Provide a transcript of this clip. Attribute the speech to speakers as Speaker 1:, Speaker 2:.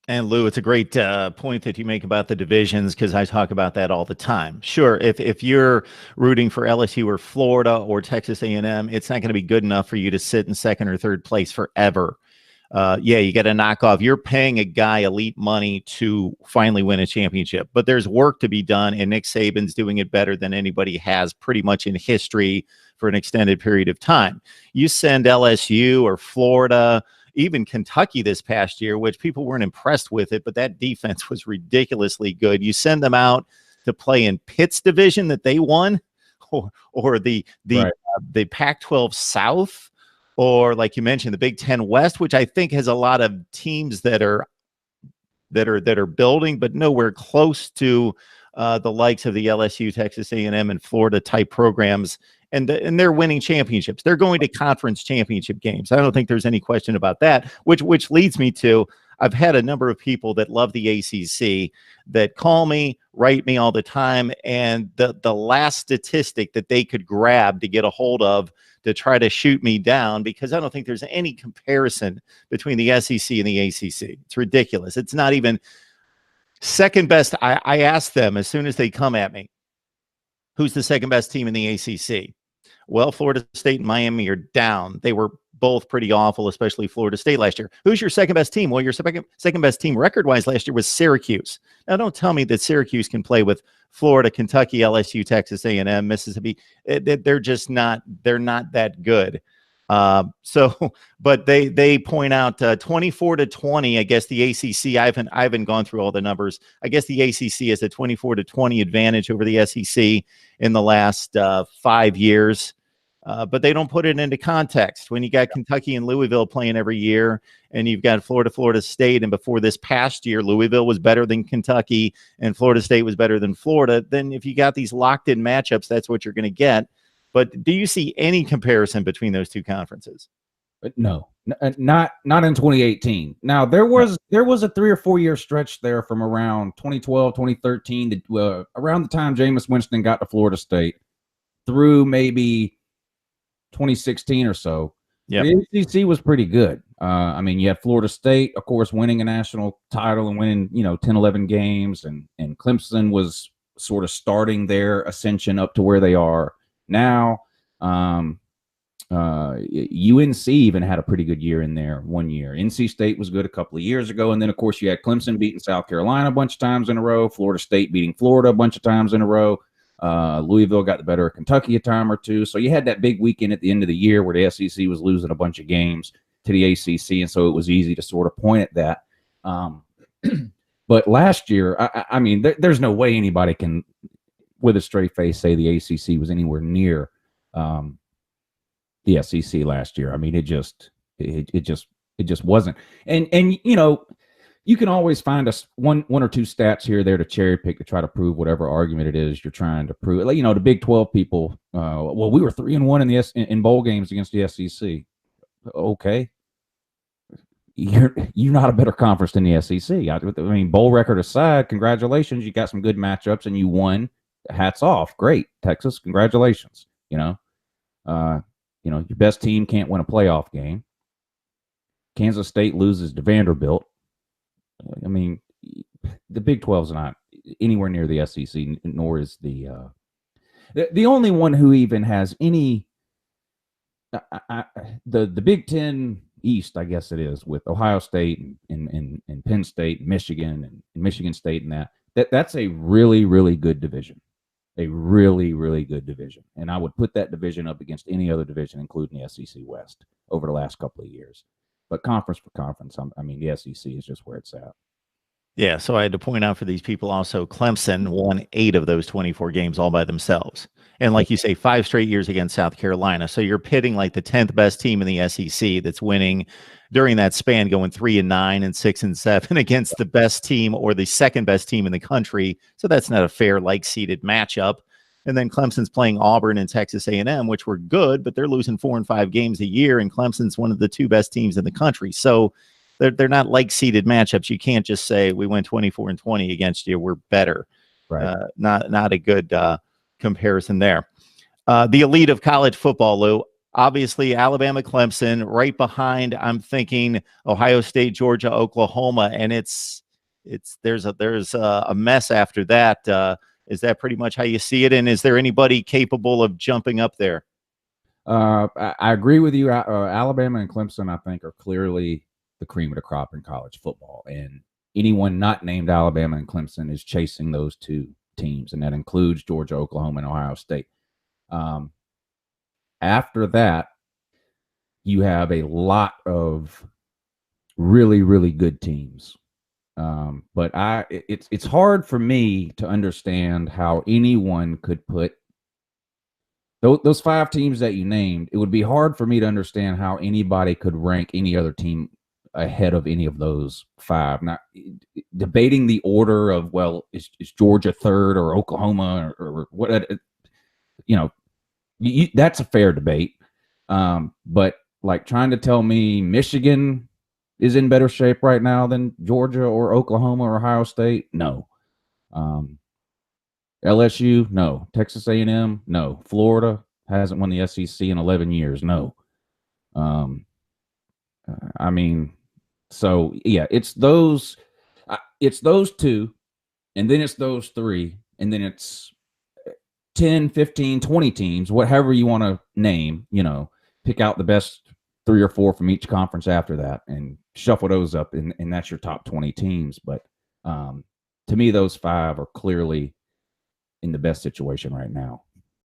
Speaker 1: And Lou, it's a great point that you make about the divisions because I talk about that all the time. Sure, if you're rooting for LSU or Florida or Texas A&M, it's not going to be good enough for you to sit in second or third place forever. Yeah, you got to knock off. You're paying a guy elite money to finally win a championship, but there's work to be done, and Nick Saban's doing it better than anybody has pretty much in history for an extended period of time. You send LSU or Florida, even Kentucky this past year, which people weren't impressed with it, but that defense was ridiculously good. You send them out to play in Pitt's division that they won, or the
Speaker 2: Right.
Speaker 1: the Pac-12 South, or like you mentioned, the Big Ten West, which I think has a lot of teams that are building, but nowhere close to the likes of the LSU, Texas A&M, and Florida type programs. And they're winning championships. They're going to conference championship games. I don't think there's any question about that, which leads me to, I've had a number of people that love the ACC that call me, write me all the time, and the last statistic that they could grab to get a hold of to try to shoot me down, because I don't think there's any comparison between the SEC and the ACC. It's ridiculous. It's not even second best. I asked them as soon as they come at me, who's the second best team in the ACC? Well, Florida State and Miami are down. They were both pretty awful, especially Florida State last year. Who's your second best team? Well, your second best team record-wise last year was Syracuse. Now, don't tell me that Syracuse can play with Florida, Kentucky, LSU, Texas A&M, Mississippi. They're just not. They're not that good. But they point out 24-20. I guess the ACC. I haven't gone through all the numbers. I guess the ACC has a 24-20 advantage over the SEC in the last 5 years. But they don't put it into context. When you got Kentucky and Louisville playing every year, and you've got Florida State, and before this past year, Louisville was better than Kentucky, and Florida State was better than Florida, then if you got these locked-in matchups, that's what you're going to get. But do you see any comparison between those two conferences?
Speaker 2: No, not in 2018. Now, there was a 3 or 4 year stretch there from around 2012, 2013, around the time Jameis Winston got to Florida State through maybe 2016 or so.
Speaker 1: Yep.
Speaker 2: The ACC was pretty good. I mean, you had Florida State, of course, winning a national title and winning, 10, 11 games, and Clemson was sort of starting their ascension up to where they are now. UNC even had a pretty good year in there one year. NC State was good a couple of years ago. And then, of course, you had Clemson beating South Carolina a bunch of times in a row, Florida State beating Florida a bunch of times in a row. Louisville got the better of Kentucky a time or two. So you had that big weekend at the end of the year where the SEC was losing a bunch of games to the ACC. And so it was easy to sort of point at that. But last year, I mean, there's no way anybody can, with a straight face, say the ACC was anywhere near the SEC last year. I mean, it just wasn't. And you can always find us one or two stats here or there to cherry pick to try to prove whatever argument it is you're trying to prove. Like, the Big 12 people, well, we were 3-1 in bowl games against the SEC. Okay. You're not a better conference than the SEC. I mean, bowl record aside, congratulations. You got some good matchups and you won. Hats off. Great. Texas, congratulations. Your best team can't win a playoff game. Kansas State loses to Vanderbilt. I mean, the Big 12's not anywhere near the SEC, nor is the only one who even has any. The Big Ten East, I guess it is, with Ohio State and Penn State, and Michigan and Michigan State, and that's a really, really good division. A really, really good division. And I would put that division up against any other division, including the SEC West, over the last couple of years. But conference for conference, I mean, the SEC is just where it's at.
Speaker 1: Yeah, so I had to point out for these people also, Clemson won 8 of those 24 games all by themselves. And like you say, 5 straight years against South Carolina. So you're pitting like the 10th best team in the SEC that's winning during that span, going 3-9 and 6-7 against the best team or the second best team in the country. So that's not a fair, like-seeded matchup. And then Clemson's playing Auburn and Texas A&M, which were good, but they're losing 4 and 5 games a year, and Clemson's one of the 2 best teams in the country. So they're not like-seeded matchups. You can't just say we went 24-20 against you. We're better.
Speaker 2: Right.
Speaker 1: Not a good comparison there. The elite of college football, Lou. obviously Alabama, Clemson, right behind. I'm thinking Ohio State, Georgia, Oklahoma, and there's a mess after that. Is that pretty much how you see it? And is there anybody capable of jumping up there?
Speaker 2: I agree with you. Alabama and Clemson, I think, are clearly the cream of the crop in college football, and anyone not named Alabama and Clemson is chasing those two teams, and that includes Georgia, Oklahoma, and Ohio State. After that, you have a lot of really, really good teams. But it's hard for me to understand how anyone could put those five teams that you named. It would be hard for me to understand how anybody could rank any other team ahead of any of those five. Not debating the order of, well, is Georgia third or Oklahoma or what? That's a fair debate. But like trying to tell me Michigan is in better shape right now than Georgia or Oklahoma or Ohio State, no. LSU, no. Texas A&M, no. Florida hasn't won the SEC in 11 years, no. I mean, so yeah, it's those two, and then it's those three, and then it's 10, 15, 20 teams, whatever you want to name, pick out the best 3 or 4 from each conference after that and shuffle those up, and that's your top 20 teams. But to me, those 5 are clearly in the best situation right now.